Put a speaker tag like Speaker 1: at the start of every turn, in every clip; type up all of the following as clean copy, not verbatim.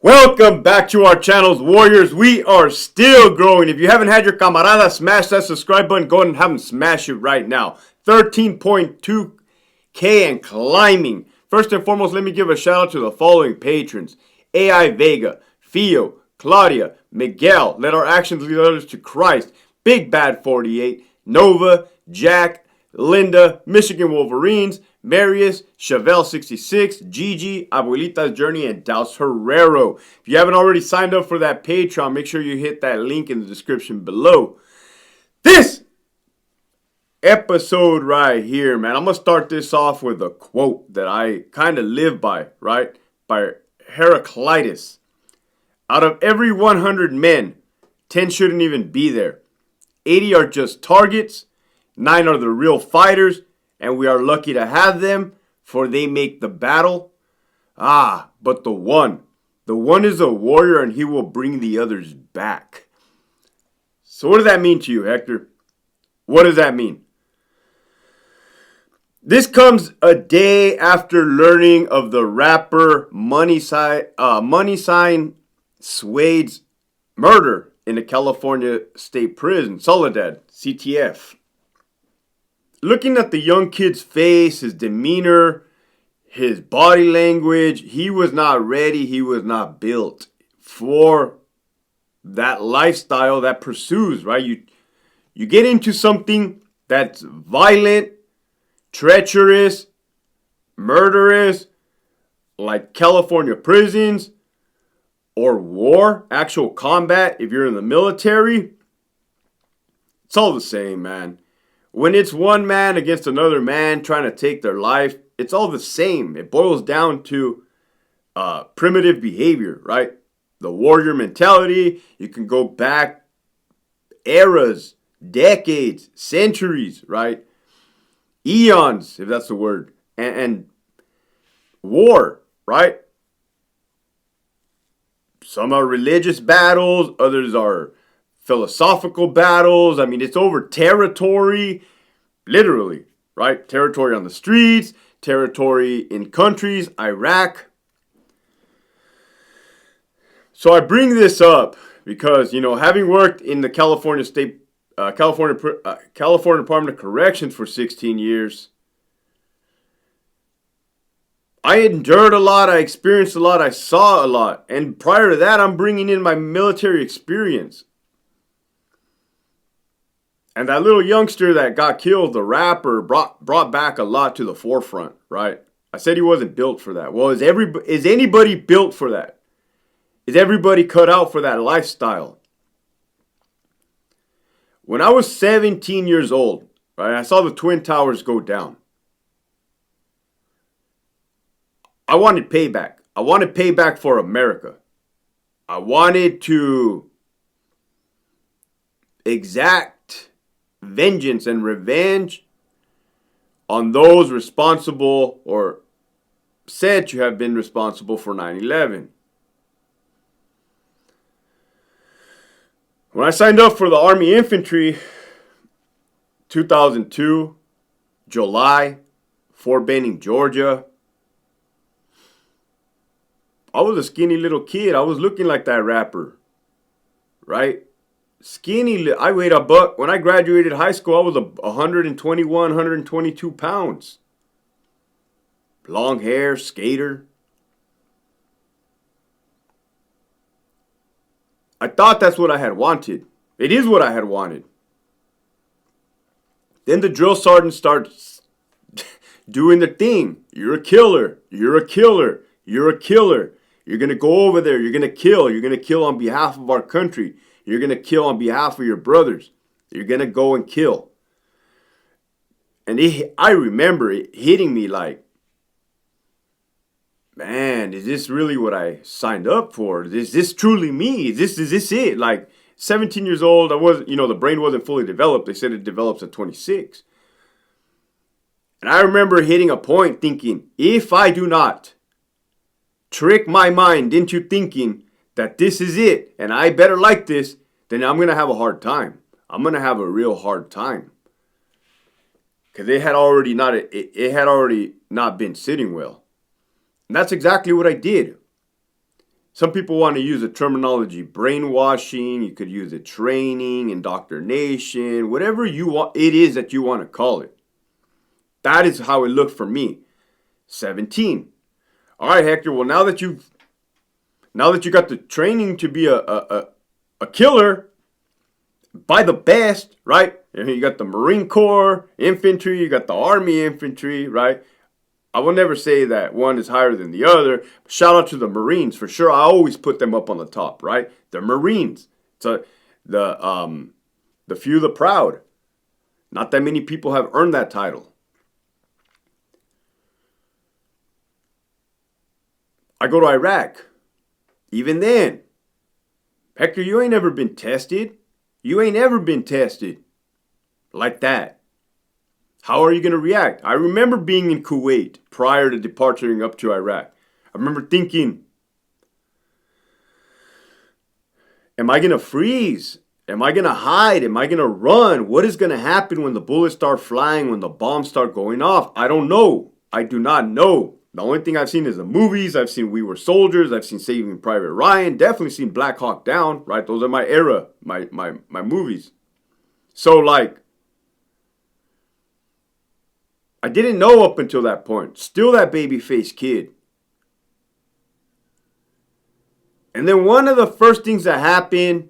Speaker 1: Welcome back to our channels, Warriors. We are still growing. If you haven't had your camarada smash that subscribe button, go ahead and have them smash it right now. 13.2K and climbing. First and foremost, let me give a shout out to the following patrons. AI Vega, Fio, Claudia, Miguel, Let Our Actions Lead Others to Christ, Big Bad 48, Nova, Jack, Linda, Michigan Wolverines, Marius, Chevelle66, Gigi, Abuelita's Journey, and Daus Herrero. If you haven't already signed up for that Patreon, make sure you hit that link in the description below. This episode right here, man, I'm going to start this off with a quote that I kind of live by, right? By Heraclitus. Out of every 100 men, 10 shouldn't even be there. 80 are just targets. 9 are the real fighters, and we are lucky to have them, for they make the battle. But the one is a warrior, and he will bring the others back. So what does that mean to you, Hector? What does that mean? This comes a day after learning of the rapper MoneySign Suede's murder in a California state prison, Soledad, CTF. Looking at the young kid's face, his demeanor, his body language, he was not ready, he was not built for that lifestyle that pursues, right? You get into something that's violent, treacherous, murderous, like California prisons, or war, actual combat, if you're in the military. It's all the same, man. When it's one man against another man trying to take their life, it's all the same. It boils down to primitive behavior, right? The warrior mentality. You can go back eras, decades, centuries, right? Eons, if that's the word. And war, right? Some are religious battles, others are philosophical battles. I mean, it's over territory, literally, right? Territory on the streets, territory in countries, Iraq. So I bring this up because, having worked in the California Department of Corrections for 16 years, I endured a lot, I experienced a lot, I saw a lot. And prior to that, I'm bringing in my military experience. And that little youngster that got killed, the rapper, brought back a lot to the forefront, right? I said he wasn't built for that. Well, is anybody built for that? Is everybody cut out for that lifestyle? When I was 17 years old, right, I saw the Twin Towers go down. I wanted payback. I wanted payback for America. I wanted to exact vengeance and revenge on those responsible or said to have been responsible for 9/11. When I signed up for the Army Infantry, 2002, July, Fort Benning, Georgia, I was a skinny little kid. I was looking like that rapper, right? Skinny. I weighed a buck. When I graduated high school, I was 121, 122 pounds. Long hair, skater. I thought that's what I had wanted. It is what I had wanted. Then the drill sergeant starts doing the thing. You're a killer. You're a killer. You're a killer. You're going to go over there. You're going to kill. You're going to kill on behalf of our country. You're going to kill on behalf of your brothers. You're going to go and kill. And I remember it hitting me like, man, is this really what I signed up for? Is this truly me? Is this it? Like, 17 years old, the brain wasn't fully developed. They said it develops at 26. And I remember hitting a point thinking, if I do not trick my mind into thinking that this is it, and I better like this, then I'm going to have a hard time. I'm going to have a real hard time. Because it had already not been sitting well. And that's exactly what I did. Some people want to use the terminology brainwashing. You could use it training, indoctrination, whatever you want. It is that you want to call it. That is how it looked for me. 17. All right, Hector. Well, now that you got the training to be a killer by the best, right? You got the Marine Corps infantry, you got the Army infantry, right? I will never say that one is higher than the other. Shout out to the Marines for sure. I always put them up on the top, right? The Marines. So the few, the proud. Not that many people have earned that title. I go to Iraq. Even then, Hector, you ain't ever been tested. You ain't ever been tested like that. How are you going to react? I remember being in Kuwait prior to departing up to Iraq. I remember thinking, am I going to freeze? Am I going to hide? Am I going to run? What is going to happen when the bullets start flying, when the bombs start going off? I don't know. I do not know. The only thing I've seen is the movies. I've seen We Were Soldiers. I've seen Saving Private Ryan. Definitely seen Black Hawk Down, right? Those are my era, my movies. So, like, I didn't know up until that point. Still that baby-faced kid. And then one of the first things that happened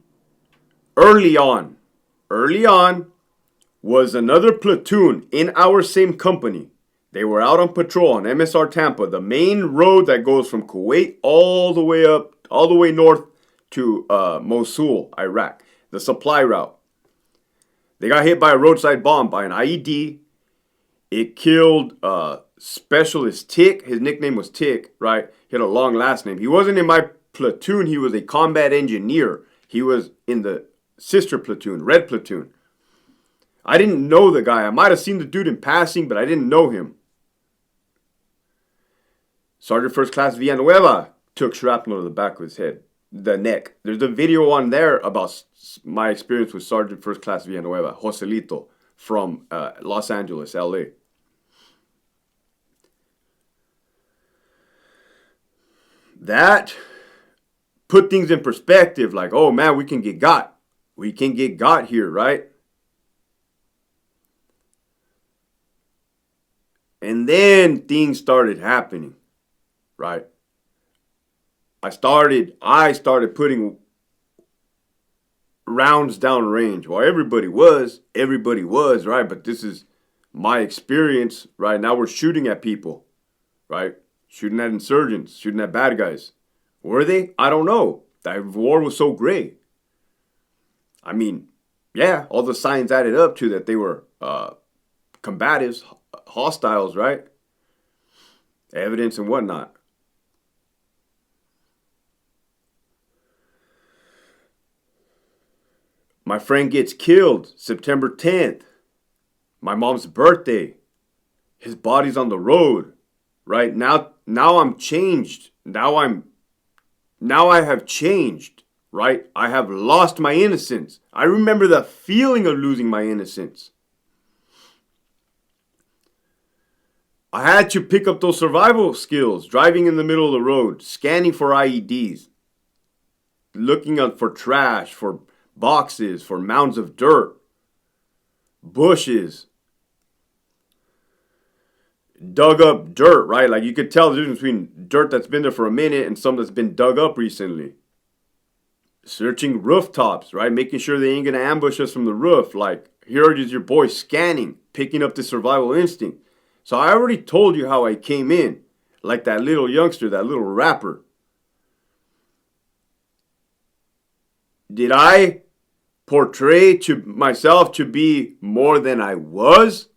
Speaker 1: early on was another platoon in our same company. They were out on patrol on MSR Tampa, the main road that goes from Kuwait all the way north to Mosul, Iraq, the supply route. They got hit by a roadside bomb, by an IED. It killed Specialist Tick. His nickname was Tick, right? He had a long last name. He wasn't in my platoon. He was a combat engineer. He was in the sister platoon, Red Platoon. I didn't know the guy. I might have seen the dude in passing, but I didn't know him. Sergeant First Class Villanueva took shrapnel to the back of his head, the neck. There's a video on there about my experience with Sergeant First Class Villanueva, Joselito, from Los Angeles, LA. That put things in perspective, like, oh man, we can get got. We can get got here, right? And then things started happening, right? I started putting rounds down range. Well, everybody was, right? But this is my experience, right? Now we're shooting at people, right? Shooting at insurgents, shooting at bad guys. Were they? I don't know. That war was so great. I mean, yeah, all the signs added up to that they were combatives, hostiles, right? Evidence and whatnot. My friend gets killed September 10th. My mom's birthday. His body's on the road. Right? Now I'm changed. Now I have changed. Right? I have lost my innocence. I remember the feeling of losing my innocence. I had to pick up those survival skills, driving in the middle of the road, scanning for IEDs, looking out for trash, for boxes, for mounds of dirt, bushes, dug up dirt, right? Like you could tell the difference between dirt that's been there for a minute and some that's been dug up recently. Searching rooftops, right? Making sure they ain't gonna ambush us from the roof. Like, here is your boy scanning, picking up the survival instinct. So I already told you how I came in, like that little youngster, that little rapper. Did I portray to myself to be more than I was?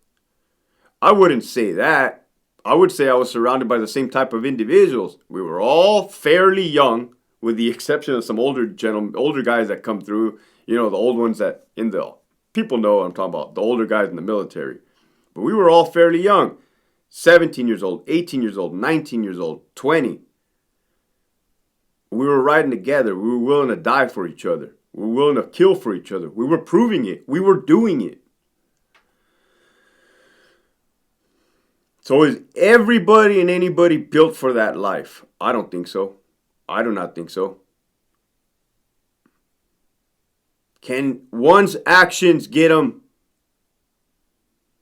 Speaker 1: I wouldn't say that. I would say I was surrounded by the same type of individuals. We were all fairly young, with the exception of some older guys that come through. You know, the old ones that people know what I'm talking about, the older guys in the military. But we were all fairly young. 17 years old, 18 years old, 19 years old, 20. We were riding together. We were willing to die for each other. We were willing to kill for each other. We were proving it. We were doing it. So is everybody and anybody built for that life? I don't think so. I do not think so. Can one's actions get them?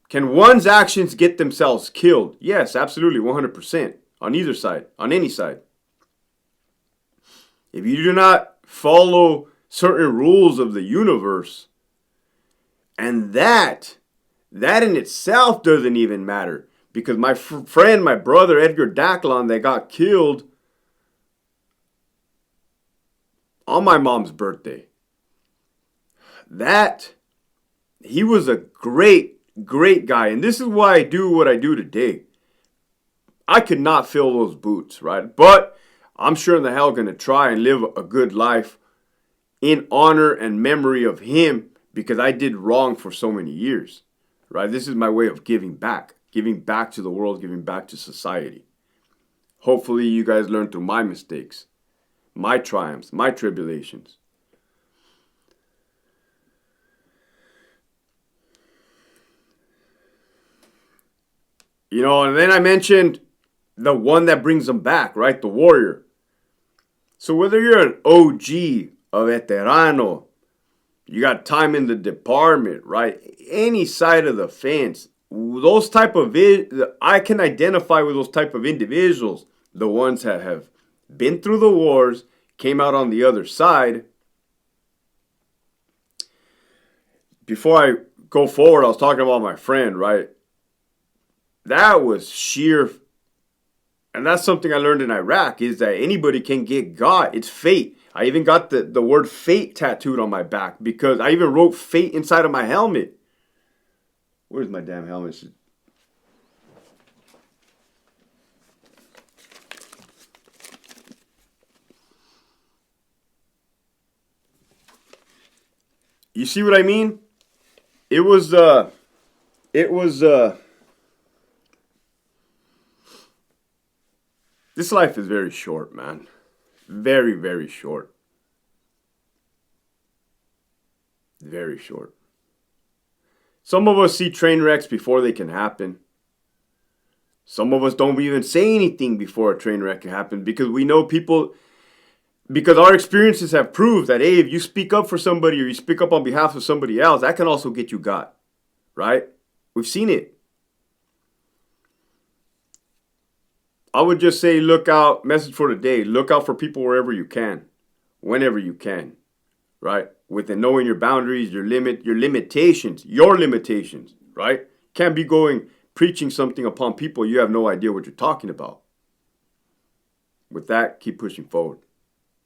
Speaker 1: Can one's actions get themselves killed? Yes, absolutely, 100%. On either side, on any side. If you do not follow certain rules of the universe, and that in itself doesn't even matter. Because my friend, my brother, Edgar Daclon, that got killed on my mom's birthday. He was a great, great guy. And this is why I do what I do today. I could not fill those boots, right? But I'm sure in the hell going to try and live a good life in honor and memory of him because I did wrong for so many years, right? This is my way of giving back to the world, giving back to society. Hopefully you guys learn through my mistakes, my triumphs, my tribulations. And then I mentioned the one that brings them back, right? The warrior. So whether you're an OG, a veterano, you got time in the department, right? Any side of the fence, those type of I can identify with those type of individuals, the ones that have been through the wars, came out on the other side. Before I go forward, I was talking about my friend, right? That was sheer, and that's something I learned in Iraq, is that anybody can get got. It's fate. I even got the word fate tattooed on my back because I even wrote fate inside of my helmet. Where's my damn helmet? You see what I mean? It was this life is very short, man. Very, very short. Very short. Some of us see train wrecks before they can happen. Some of us don't even say anything before a train wreck can happen because we know people, because our experiences have proved that, hey, if you speak up for somebody or you speak up on behalf of somebody else, that can also get you got, right? We've seen it. I would just say, look out, message for today, look out for people wherever you can, whenever you can, right? Within knowing your boundaries, your limitations, right? Can't be going preaching something upon people you have no idea what you're talking about. With that, keep pushing forward.